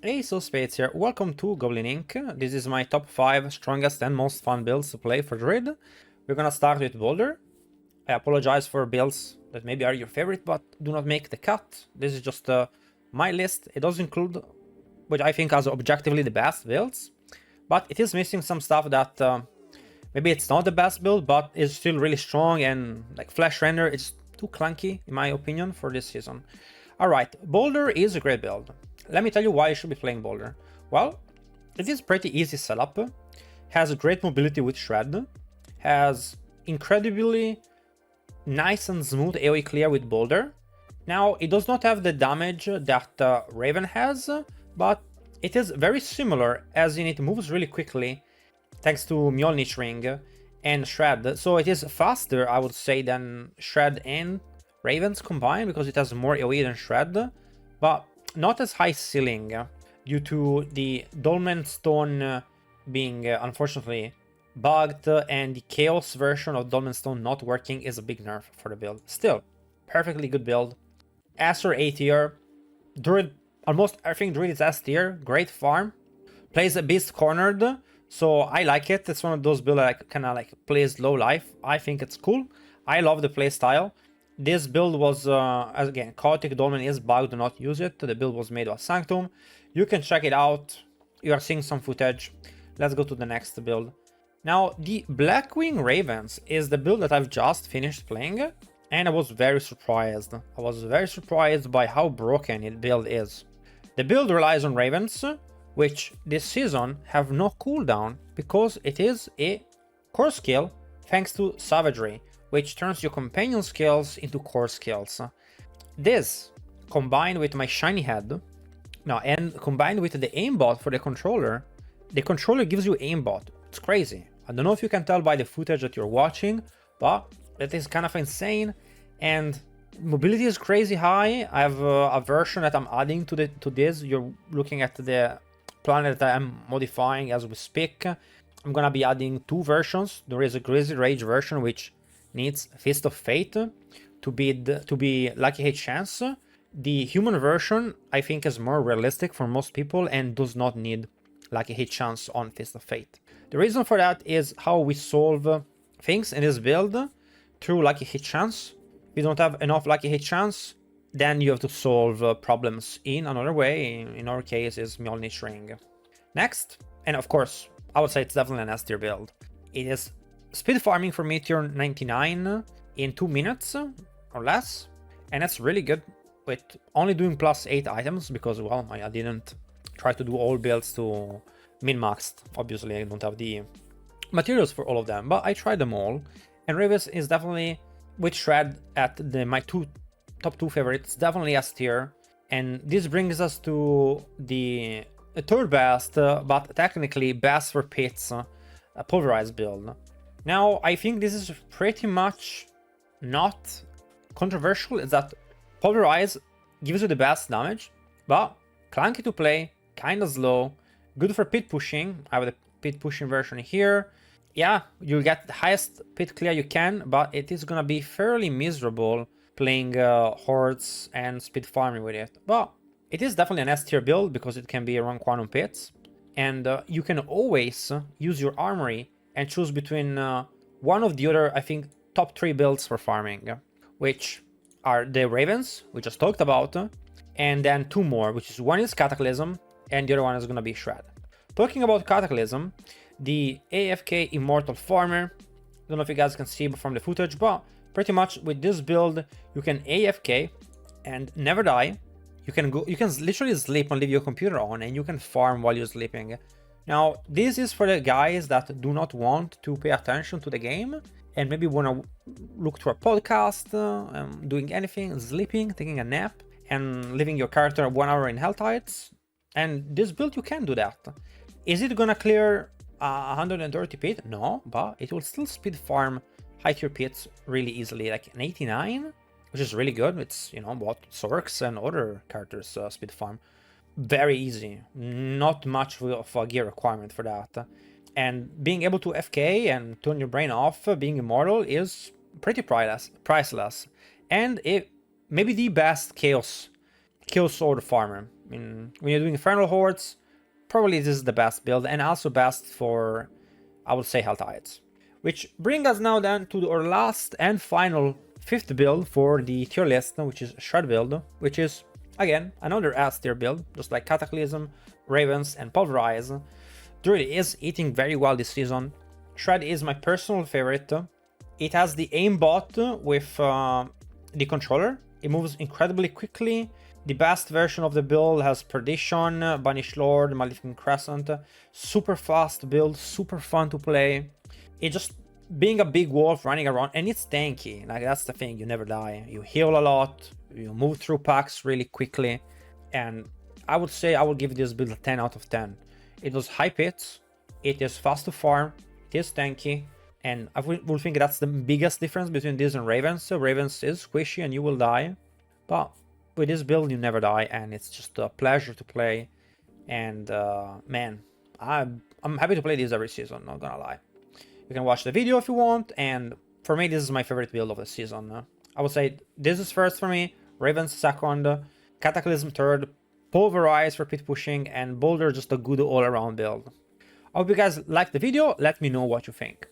Hey, so Spades here. Welcome to Goblin-Inc. This is my top 5 strongest and most fun builds to play for Druid. We're gonna start with Boulder. I apologize for builds that maybe are your favorite but do not make the cut. This is just my list. It does include what I think are objectively the best builds, but it is missing some stuff that maybe it's not the best build, but is still really strong, and like Flash Render, it's too clunky in my opinion for this season. Alright, Boulder is a great build. Let me tell you why you should be playing Boulder. Well, it is pretty easy setup, has great mobility with Shred, has incredibly nice and smooth AoE clear with Boulder. Now, it does not have the damage that Raven has, but it is very similar, as in it moves really quickly, thanks to Mjolnir's Ring and Shred. So it is faster, I would say, than Shred and Ravens combined, because it has more AoE than Shred, but not as high ceiling due to the Dolmen Stone being unfortunately bugged, and the Chaos version of Dolmen Stone not working is a big nerf for the build. Still, perfectly good build. Aster A tier, Druid, almost everything Druid is S tier, great farm, plays a Beast cornered, so I like it. It's one of those builds that kind of like plays low life. I think it's cool. I love the play style. This build was, again, Chaotic Dolmen is bugged, do not use it. The build was made by Sanctum. You can check it out. You are seeing some footage. Let's go to the next build. Now, the Blackwing Ravens is the build that I've just finished playing, and I was very surprised. I was very surprised by how broken the build is. The build relies on Ravens, which this season have no cooldown because it is a core skill thanks to Savagery, which turns your companion skills into core skills. This, combined with my shiny head, and combined with the aimbot for the controller gives you aimbot. It's crazy. I don't know if you can tell by the footage that you're watching, but that is kind of insane. And mobility is crazy high. I have a version that I'm adding to this. You're looking at the planet that I'm modifying as we speak. I'm gonna be adding 2 versions. There is a Grizzly Rage version which needs Fist of Fate to be Lucky Hit Chance. The human version, I think, is more realistic for most people and does not need Lucky Hit Chance on Fist of Fate. The reason for that is how we solve things in this build through Lucky Hit Chance. If you don't have enough Lucky Hit Chance, then you have to solve problems in another way. In our case, is Mjolnir's Ring. Next, and of course, I would say it's definitely an S tier build. It is speed farming for Meteor 99 in 2 minutes or less, and that's really good with only doing +8 items because, well, I didn't try to do all builds to min-maxed. Obviously, I don't have the materials for all of them, but I tried them all, and Ravens is definitely, with Shred at my top 2 favorites, definitely S tier, and this brings us to the third best, but technically best for pits, Pulverize build. Now, I think this is pretty much not controversial, is that Pulverize gives you the best damage, but clunky to play, kinda slow, good for pit pushing. I have the pit pushing version here. Yeah, you get the highest pit clear you can, but it is gonna be fairly miserable playing hordes and speed farming with it. But it is definitely an S tier build because it can be around quantum pits, and you can always use your armory and choose between one of the other, I think, top 3 builds for farming, which are the Ravens, we just talked about, and then 2 more, which is one is Cataclysm, and the other one is gonna be Shred. Talking about Cataclysm, the AFK Immortal Farmer, I don't know if you guys can see from the footage, but pretty much with this build, you can AFK and never die. You can literally sleep and leave your computer on, and you can farm while you're sleeping. Now, this is for the guys that do not want to pay attention to the game and maybe want to look through a podcast, doing anything, sleeping, taking a nap, and leaving your character 1 hour in Hell Tides. And this build, you can do that. Is it gonna clear 130 pit? No, but it will still speed farm high tier pits really easily, like an 89, which is really good. It's, you know, what Sorks and other characters speed farm. Very easy, not much of a gear requirement for that. And being able to FK and turn your brain off, being immortal, is pretty priceless. And it maybe the best Chaos Sword farmer. I mean, when you're doing Infernal Hordes, probably this is the best build, and also best for, I would say, Hell Tides. Which brings us now then to our last and final 5th build for the tier list, which is Shred build, which is, again, another S tier build, just like Cataclysm, Ravens, and Pulverize. Druid is eating very well this season. Shred is my personal favorite. It has the aimbot with the controller. It moves incredibly quickly. The best version of the build has Perdition, Banished Lord, Maleficent Crescent. Super fast build, super fun to play. It just being a big wolf running around, and it's tanky. Like, that's the thing, you never die. You heal a lot, you move through packs really quickly, and I would say I would give this build a 10 out of 10. It does high hits, it is fast to farm, it is tanky, and I would think that's the biggest difference between this and Ravens. So Ravens is squishy and you will die, but with this build you never die, and it's just a pleasure to play. And man, I'm happy to play this every season, not gonna lie. You can watch the video if you want, and for me this is my favorite build of the season. I would say this is first for me, Ravens second, Cataclysm third, Pulverize for pit pushing, and Boulder just a good all-around build. I hope you guys liked the video, let me know what you think.